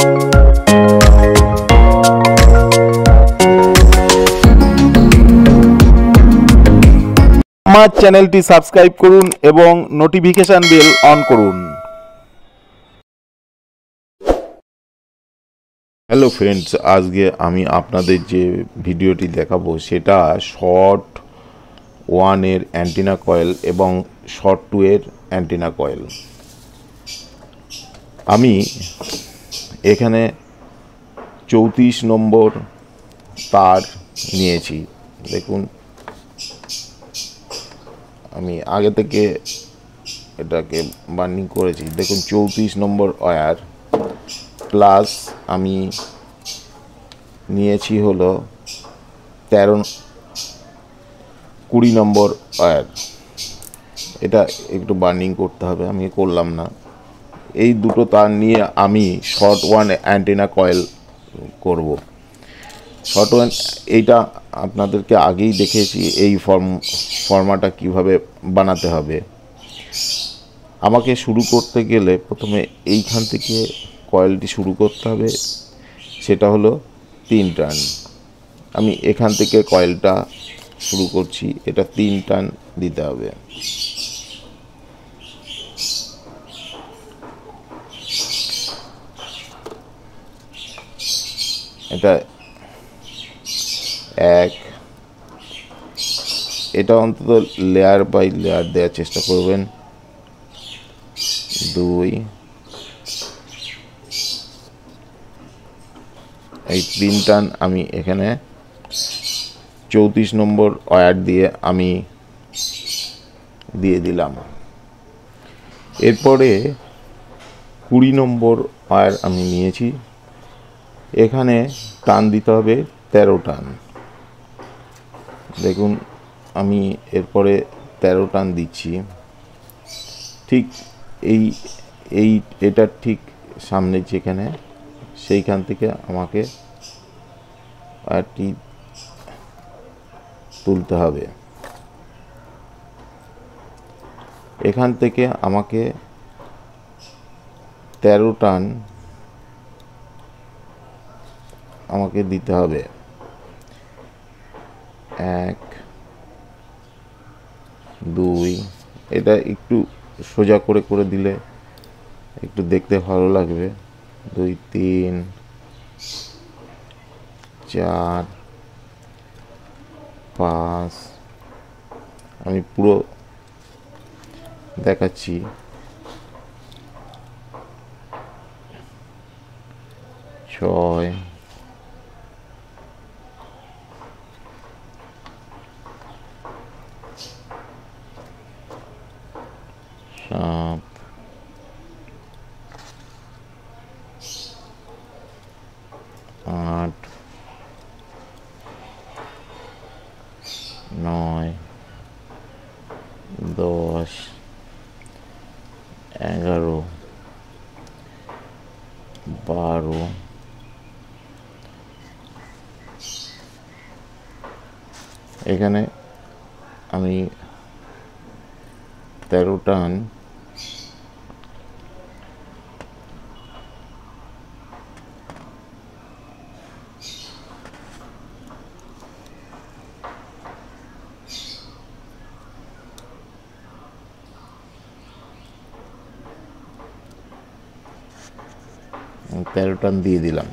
আমার চ্যানেলটি সাবস্ক্রাইব করুন এবং নোটিফিকেশন বেল অন করুন। হ্যালো ফ্রেন্ডস, আজকে আমি আপনাদের যে ভিডিওটি দেখাবো সেটা শর্ট 1 এর অ্যান্টেনা কয়েল এবং শর্ট 2 এর অ্যান্টেনা কয়েল। আমি এখানে 34 নম্বর তার নিয়েছি। দেখুন, আমি আগে থেকে এটাকে বার্নিং করেছি। দেখুন 34 নম্বর ওয়্যার প্লাস আমি নিয়েছি হলো 20 নম্বর ওয়্যার। এটা একটু বার্নিং করতে হবে, আমি করলাম না। এই দুটো তার নিয়ে আমি শর্ট 1 অ্যান্টেনা কয়েল করব। শর্ট 1 এইটা আপনাদেরকে আগেই দেখেছি, এই ফর্মাটা কিভাবে বানাতে হবে। আমাকে শুরু করতে গেলে প্রথমে এইখান থেকে কয়েলটি শুরু করতে হবে, সেটা হলো 3 টার্ন। আমি এখান থেকে কয়েলটা শুরু করছি, এটা 3 টার্ন দিতে হবে। এটা 1, এটা অন্তত লেয়ার বাই লেয়ার দেওয়ার চেষ্টা করবেন। 2, এই 3 টার্ন আমি এখানে 34 নম্বর ওয়্যার দিয়ে আমি দিয়ে দিলাম। এরপরে 20 নম্বর ওয়্যার আমি নিয়েছি, এখানে টান দিতে হবে 13 টান। দেখুন আমি এরপরে 13 টান দিচ্ছি। ঠিক এটার ঠিক সামনে যেখানে, সেইখান থেকে আমাকে ওয়্যারটি তুলতে হবে। এখান থেকে আমাকে 13 টান আমাকে দিতে হবে। 1, 2, এটা একটু সোজা করে করে দিলে একটু দেখতে ভালো লাগবে। 2, 3, 4, 5, আমি পুরো দেখাচ্ছি। 6, 7, 8, 9, 10, 11, 12, এখানে আমি 13 টান দিয়ে দিলাম।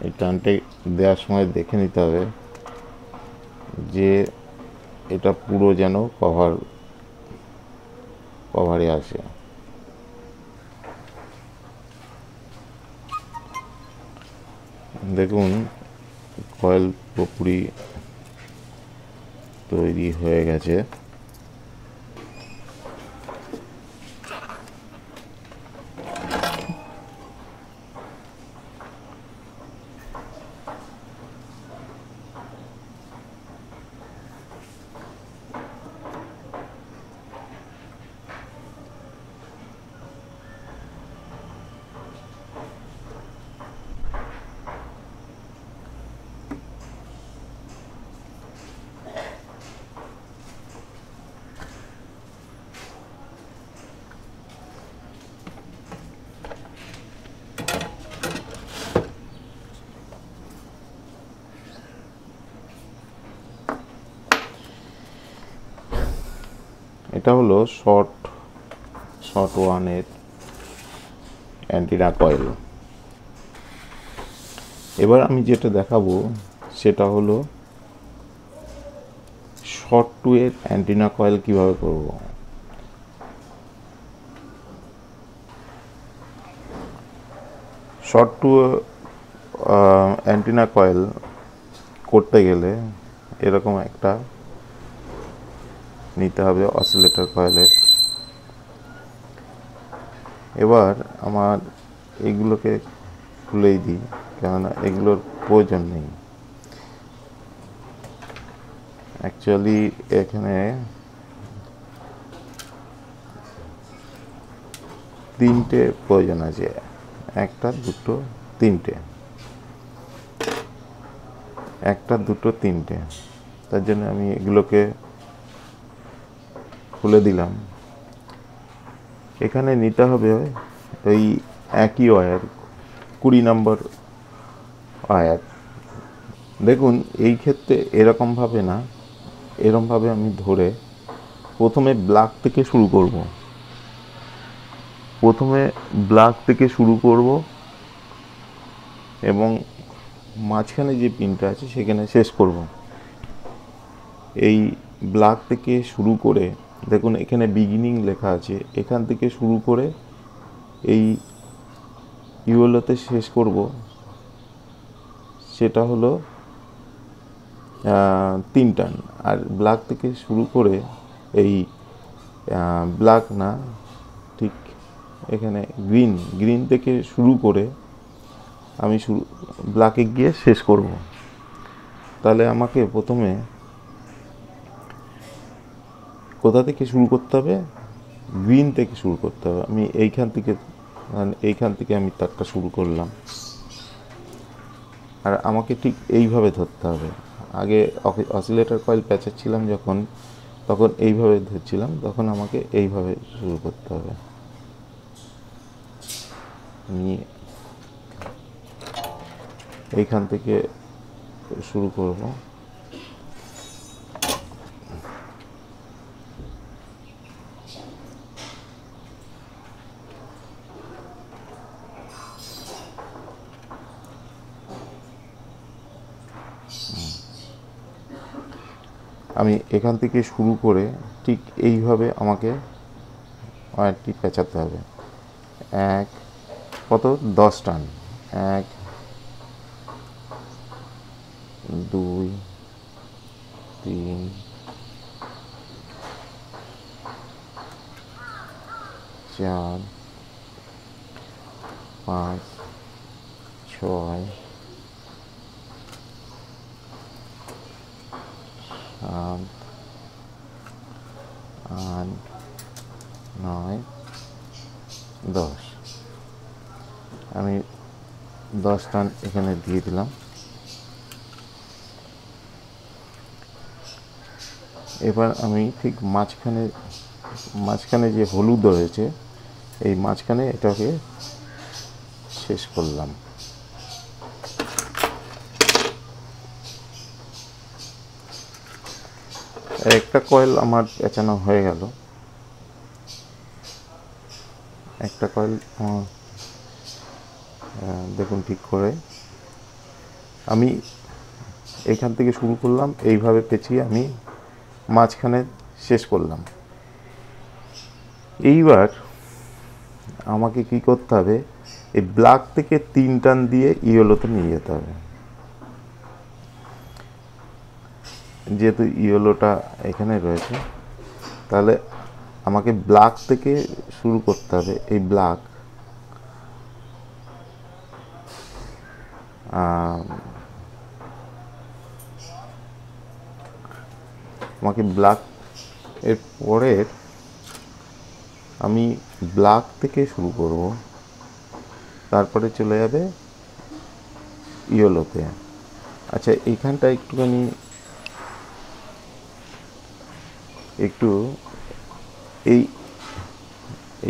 এই টানটা দেওয়ার সময় দেখে নিতে হবে যে এটা পুরো যেন কভারে আসে। দেখুন কয়েল পুরোপুরি তৈরি হয়ে গেছে। এটা হলো শর্ট ওয়ানের অ্যান্টিনা কয়েল। এবার আমি যেটা দেখাবো সেটা হলো শর্ট টু এর অ্যান্টিনা কয়েল কিভাবে করব। শর্ট টু অ্যান্টিনা কয়েল করতে গেলে এরকম একটা নিতে হবে অসিলেটর কয়েলের। এবার আমার এগুলোকে খুলেই দিই, কেননা এগুলোর প্রয়োজন নেই। অ্যাকচুয়ালি এখানে তিনটে প্রয়োজন আছে, একটা দুটো তিনটে, একটা দুটো তিনটে। তার জন্য আমি এগুলোকে খুলে দিলাম। এখানে নিতে হবে ওই একই ওয়্যার, 20 নম্বর ওয়্যার। দেখুন এই ক্ষেত্রে এরকমভাবে না, এরকমভাবে আমি ধরে প্রথমে ব্ল্যাক থেকে শুরু করব, এবং মাঝখানে যে পিনটা আছে সেখানে শেষ করব। এই ব্ল্যাক থেকে শুরু করে দেখুন এখানে বিগিনিং লেখা আছে, এখান থেকে শুরু করে এই ইয়েলোতে শেষ করব। সেটা হলো 3 টান। আর ব্ল্যাক থেকে শুরু করে এই ব্ল্যাক না, ঠিক এখানে গ্রিন থেকে শুরু করে আমি ব্ল্যাকে গিয়ে শেষ করব। তাহলে আমাকে প্রথমে কোথা থেকে শুরু করতে হবে? গ্রিন থেকে শুরু করতে হবে। আমি এইখান থেকে আমি তারটা শুরু করলাম। আর আমাকে ঠিক এইভাবে ধরতে হবে। আগে অসিলেটর কয়েল প্যাঁচাচ্ছিলাম যখন, তখন এইভাবে ধরছিলাম, তখন আমাকে এইভাবে শুরু করতে হবে। নিয়ে এইখান থেকে শুরু করব। আমি এখান থেকে শুরু করে ঠিক এইভাবে আমাকে ওয়্যারটি পেঁচাতে হবে। 10 টান। 1 2 3 4 5 6 7 8 9 10। আমি 10 টান এখানে দিয়ে দিলাম। এবার আমি ঠিক মাঝখানে যে হলুদ রয়েছে, এই মাঝখানে এটাকে শেষ করলাম। একটা কয়েল আমার পেঁচানো হয়ে গেল। একটা কয়েল দেখুন ঠিক করে আমি এইখান থেকে শুরু করলাম, এইভাবে পেঁচিয়ে আমি মাঝখানে শেষ করলাম। এইবার আমাকে কি করতে হবে? এই ব্ল্যাক থেকে 3 টান দিয়ে ইয়েলোতে নিয়ে যেতে হবে। যেহেতু ইয়েলোটা এখানে রয়েছে, তাহলে আমাকে ব্ল্যাক থেকে শুরু করতে হবে। এই ব্ল্যাক এর পরের আমি ব্ল্যাক থেকে শুরু করব, তারপরে চলে যাবে ইয়েলোতে। আচ্ছা, এইখানটা একটুখানি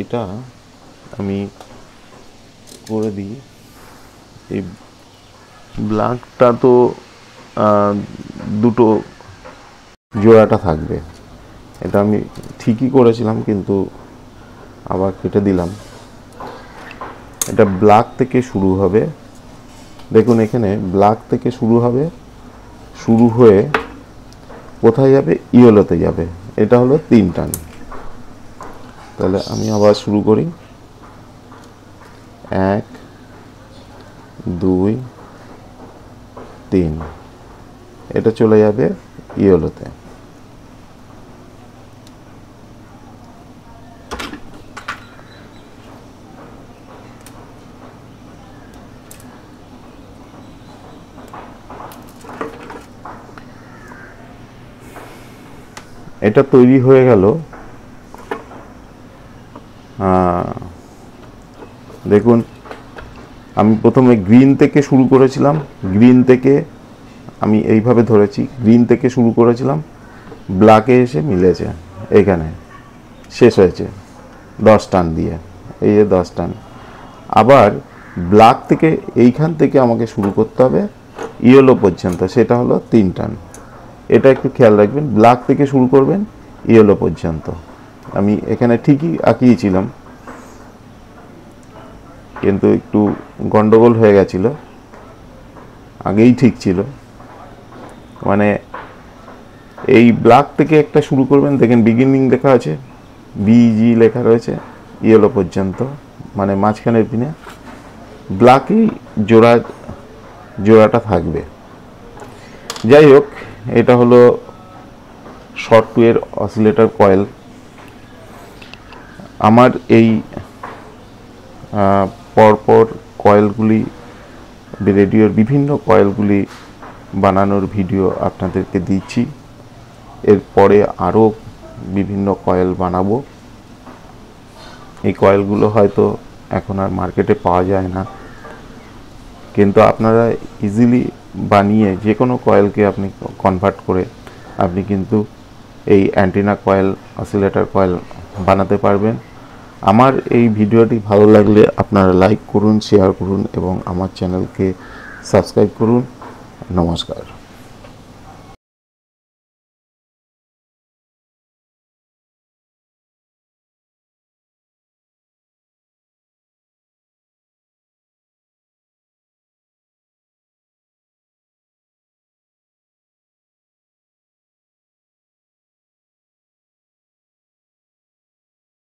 এটা আমি করে দিই। এই ব্ল্যাকটা তো দুটো জোড়াটা থাকবে, এটা আমি ঠিকই করেছিলাম, কিন্তু আবার কেটে দিলাম। এটা ব্ল্যাক থেকে শুরু হবে, দেখুন এখানে ব্ল্যাক থেকে শুরু হবে, শুরু হয়ে কোথায় যাবে? ইয়েলোতে যাবে। এটা হলো 3 টান। তাহলে আমি আবার শুরু করি, 1 2 3, এটা চলে যাবে ইয়েলোতে। এটা তৈরি হয়ে গেল। দেখুন আমি প্রথমে গ্রিন থেকে শুরু করেছিলাম, গ্রিন থেকে আমি এইভাবে ধরেছি, গ্রিন থেকে শুরু করেছিলাম, ব্ল্যাকে এসে মিলেছে, এখানে শেষ হয়েছে 10 টান দিয়ে, এই যে 10 টান। আবার ব্ল্যাক থেকে এইখান থেকে আমাকে শুরু করতে হবে ইয়েলো পর্যন্ত, সেটা হলো 3 টান। এটা একটু খেয়াল রাখবেন, ব্ল্যাক থেকে শুরু করবেন ইয়েলো পর্যন্ত। আমি এখানে ঠিকই আঁকিয়েছিলাম, কিন্তু একটু গন্ডগোল হয়ে গেছিল, আগেই ঠিক ছিল। মানে এই ব্ল্যাক থেকে একটা শুরু করবেন, দেখেন বিগিনিং লেখা আছে, বিজি লেখা রয়েছে, ইয়েলো পর্যন্ত, মানে মাঝখানের পিনে ব্ল্যাকই জোড়াটা থাকবে। যাই হোক, এটা হলো শর্ট 2 এর অসিলেটর কয়েল। আমার এই পরপর কয়েলগুলি, রেডিওর বিভিন্ন কয়েলগুলি বানানোর ভিডিও আপনাদেরকে দিচ্ছি। এরপরে আরও বিভিন্ন কয়েল বানাবো। এই কয়েলগুলো হয়তো এখন আর মার্কেটে পাওয়া যায় না, কিন্তু আপনারা ইজিলি বানিয়ে যে কোনো কয়েলকে আপনি কনভার্ট করে আপনি কিন্তু এই অ্যান্টেনা কয়েল, অসিলেটর কয়েল বানাতে পারবেন। আমার এই ভিডিওটি ভালো লাগলে আপনারা লাইক করুন, শেয়ার করুন এবং আমার চ্যানেলকে সাবস্ক্রাইব করুন। নমস্কার।